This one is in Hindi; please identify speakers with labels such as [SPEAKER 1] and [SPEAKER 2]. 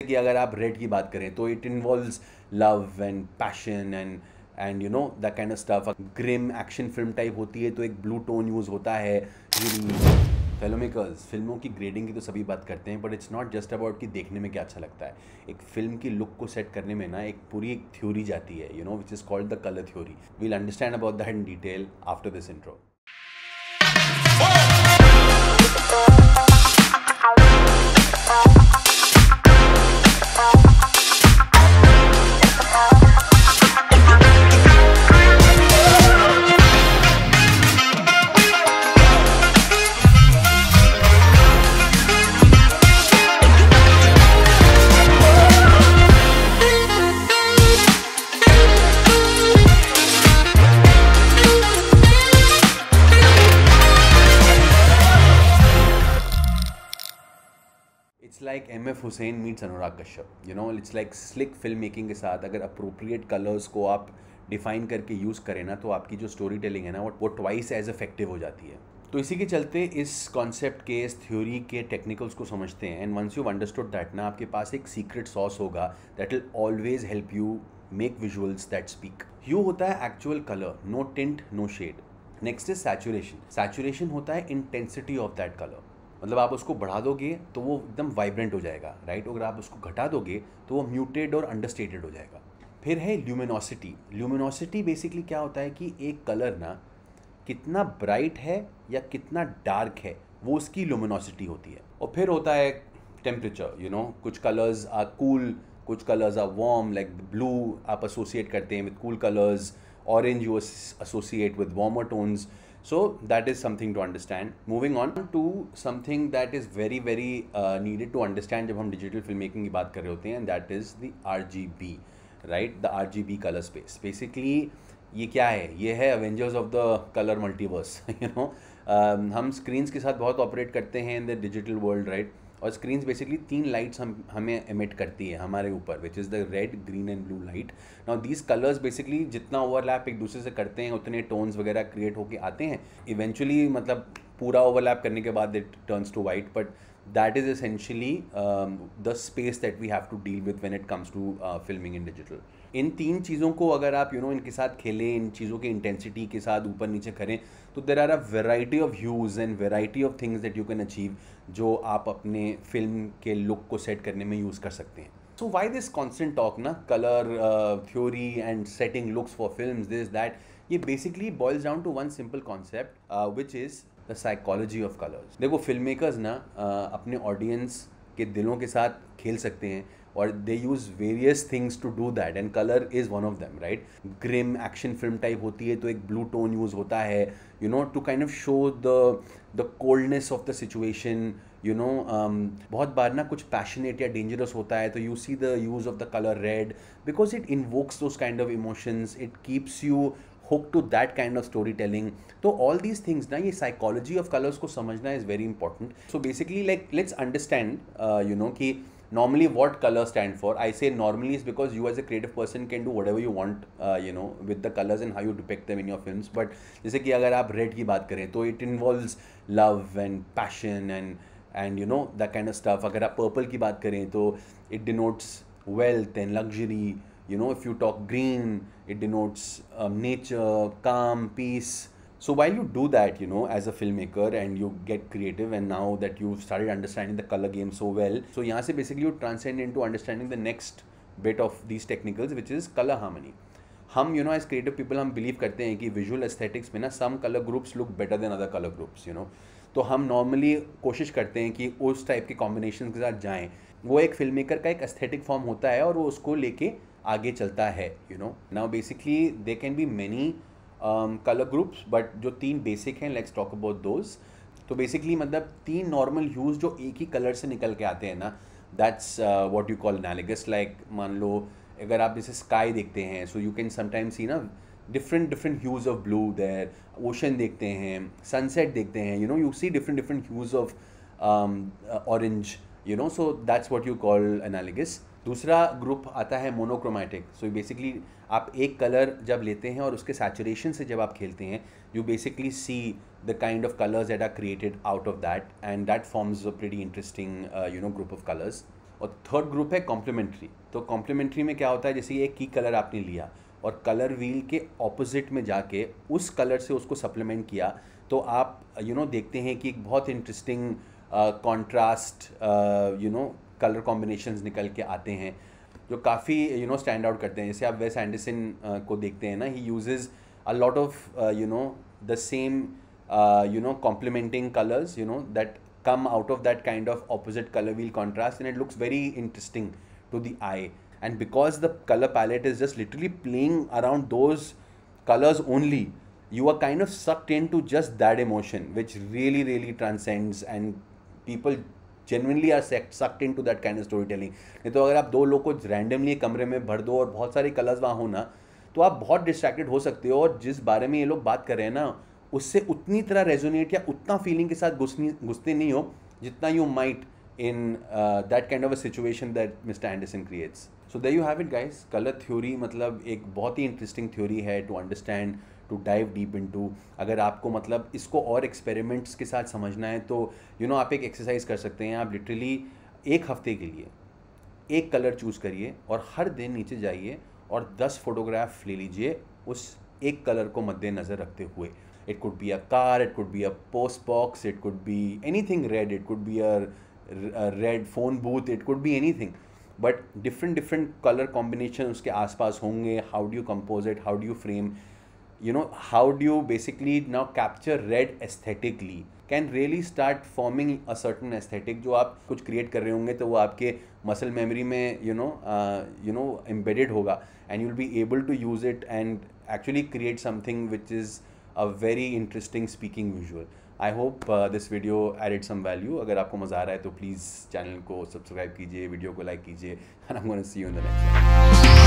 [SPEAKER 1] कि अगर आप रेड की बात करें तो it involves love and passion and you know that kind of stuff. Grim action film type होती है तो एक ब्लू टोन यूज़ होता है। फिल्म मेकर्स फिल्मों की ग्रेडिंग की तो सभी बात करते हैं, but it's not just about कि देखने में क्या अच्छा लगता है। एक फिल्म की लुक को सेट करने में ना एक पूरी एक थ्योरी जाती है, you know, which is called the colour theory. We'll understand about that in detail after this intro. It's like M.F. Husain meets Anurag Kashyap, you know. It's like slick film making के साथ अगर अप्रोप्रिएट कलर्स को आप डिफाइन करके यूज़ करें ना, तो आपकी जो स्टोरी टेलिंग है ना वो ट्वाइस एज इफेक्टिव हो जाती है। तो इसी के चलते इस कॉन्सेप्ट के, इस थ्योरी के टेक्निकल्स को समझते हैं। And once you understood that ना, आपके पास एक सीक्रेट सॉस होगा that will always help you make visuals that speak. Hue होता है actual colour, no tint no shade. Next is saturation. Saturation होता है इंटेंसिटी ऑफ दैट कलर, मतलब आप उसको बढ़ा दोगे तो वो एकदम वाइब्रेंट हो जाएगा, राइट। अगर आप उसको घटा दोगे तो वो म्यूटेड और अंडरस्टेटेड हो जाएगा। फिर है ल्यूमिनोसिटी। ल्यूमिनोसिटी बेसिकली क्या होता है कि एक कलर ना कितना ब्राइट है या कितना डार्क है, वो उसकी ल्यूमिनोसिटी होती है। और फिर होता है टेम्परेचर, यू नो। कुछ कलर्स आर कूल, कुछ colours are warm, like blue आप एसोसिएट करते हैं with cool colours, orange you associate with warmer tones. So that is something to understand. Moving on to something that is very needed to understand जब हम digital filmmaking की बात कर रहे होते हैं, and that is the RGB, right? The RGB color space. Basically ये क्या है? ये है Avengers of the color multiverse, you know. हम screens के साथ बहुत ऑपरेट करते हैं in the digital world, right? और स्क्रीन्स बेसिकली 3 लाइट्स हमें एमिट करती है हमारे ऊपर, विच is the red, green and blue light. Now these colours basically जितना ओवरलैप एक दूसरे से करते हैं उतने टोन्स वगैरह क्रिएट होके आते हैं इवेंचुअली। मतलब पूरा ओवरलैप करने के बाद it turns to white, but that is essentially the space that we have to deal with when it comes to filming in digital. इन 3 चीज़ों को अगर आप इनके साथ खेलें, इन चीज़ों की इंटेंसिटी के साथ ऊपर नीचे करें, तो there are a variety of hues and variety of things that you can achieve, जो आप अपने फिल्म के लुक को सेट करने में यूज़ कर सकते हैं। So why this constant talk ना, colour theory and setting looks for films, this that, ये basically boils down to one simple concept which is the psychology of colours. देखो, फिल्म मेकर्स ना अपने ऑडियंस के दिलों के साथ खेल सकते हैं और they use various things to do that, and colour is one of them, right. Grim action film type होती है तो एक ब्लू टोन यूज़ होता है, you know, to kind of show the coldness of the situation, you know. बहुत बार ना कुछ पैशनेट या डेंजरस होता है तो you see the use of the colour red because it invokes those kind of emotions, it keeps you hook to that kind of storytelling. So all these things ना, ये psychology of colors को समझना is very important. So basically like let's understand you know कि normally what color stand for. I say normally is because you as a creative person can do whatever you want you know with the colors and how you depict them in your films. But जैसे कि अगर आप red की बात करें तो it involves love and passion and you know that kind of stuff. अगर आप purple की बात करें तो it denotes wealth and luxury. You know, if you talk green, it denotes nature, calm, peace. So while you do that, you know, as a filmmaker and you get creative, and now that you've started understanding the color game so well, so यहाँ से basically you transcend into understanding the next bit of these technicals, which is color harmony. हम you know as creative people हम believe करते हैं कि visual aesthetics में ना some color groups look better than other color groups, you know. तो हम नॉर्मली कोशिश करते हैं कि उस टाइप के कॉम्बिनेशन के साथ जाएं। वो एक फिल्म मेकर का एक एस्थेटिक फॉर्म होता है और वो उसको लेके आगे चलता है, you no. Now basically they can be many colour groups, but जो 3 बेसिक हैं, लेट्स टॉक अबाउट दोज। तो बेसिकली मतलब 3 नॉर्मल ह्यूज़ जो एक ही कलर से निकल के आते हैं ना, that's what you call analogous. Like मान लो अगर आप जैसे स्काई देखते हैं, so you can sometimes see ना different hues of blue there. Ocean देखते हैं, सनसेट देखते हैं, you know, you see different hues of orange, you know, so that's what you call analogous. दूसरा ग्रुप आता है मोनोक्रोमैटिक। सो बेसिकली आप एक कलर जब लेते हैं और उसके सैचुरेशन से जब आप खेलते हैं, you basically see the kind of colours that are created out of that, and that forms a pretty interesting you know group of colours. और थर्ड ग्रुप है कॉम्प्लीमेंट्री। तो कॉम्प्लीमेंट्री में क्या होता है, जैसे एक की कलर आपने लिया और कलर व्हील के ऑपोजिट में जाके उस कलर से उसको सप्लीमेंट किया, तो आप देखते हैं कि एक बहुत इंटरेस्टिंग कॉन्ट्रास्ट कलर कॉम्बिनेशंस निकल के आते हैं जो काफ़ी स्टैंड आउट करते हैं। जैसे आप वेस एंडरसन को देखते हैं ना, he uses a lot of the same complementing colors that come out of that kind of opposite color wheel contrast, and it looks very interesting to the eye. And because the color palette is just literally playing around those colors only, you are kind of sucked into just that emotion, which really transcends, and people genuinely are sucked into that kind of storytelling. नहीं तो अगर आप दो लोग को रैंडमली कमरे में भर दो और बहुत सारे कलर्स वहाँ हो ना, तो आप बहुत डिस्ट्रैक्टेड हो सकते हो, और जिस बारे में ये लोग बात कर रहे हैं ना उससे उतनी तरह रेजोनेट या उतना फीलिंग के साथ घुसते नहीं हो जितना you might in that kind of a situation that mister Anderson creates. So there you have it guys. Colour theory मतलब एक बहुत ही इंटरेस्टिंग थ्योरी है to understand, to dive deep into. अगर आपको मतलब इसको और एक्सपेरिमेंट्स के साथ समझना है तो आप एक एक्सरसाइज कर सकते हैं। आप लिटरली एक हफ्ते के लिए एक कलर चूज़ करिए और हर दिन नीचे जाइए और 10 फोटोग्राफ ले लीजिए उस एक कलर को मद्देनज़र रखते हुए। It could be a car, it could be a post box, it could be anything red, it could be a red phone booth, it could be anything. But different color combination उसके आसपास होंगे. How do you compose it? How do you frame? How do you basically now capture red aesthetically? Can really start forming a certain aesthetic जो आप कुछ create कर रहे होंगे तो वो आपके muscle memory में embedded होगा, and you'll be able to use it and actually create something which is a very interesting speaking visual. I hope this video added some value. अगर आपको मज़ा आ रहा है तो प्लीज़ चैनल को सब्सक्राइब कीजिए, वीडियो को लाइक कीजिए, and I'm going to see you in the next one.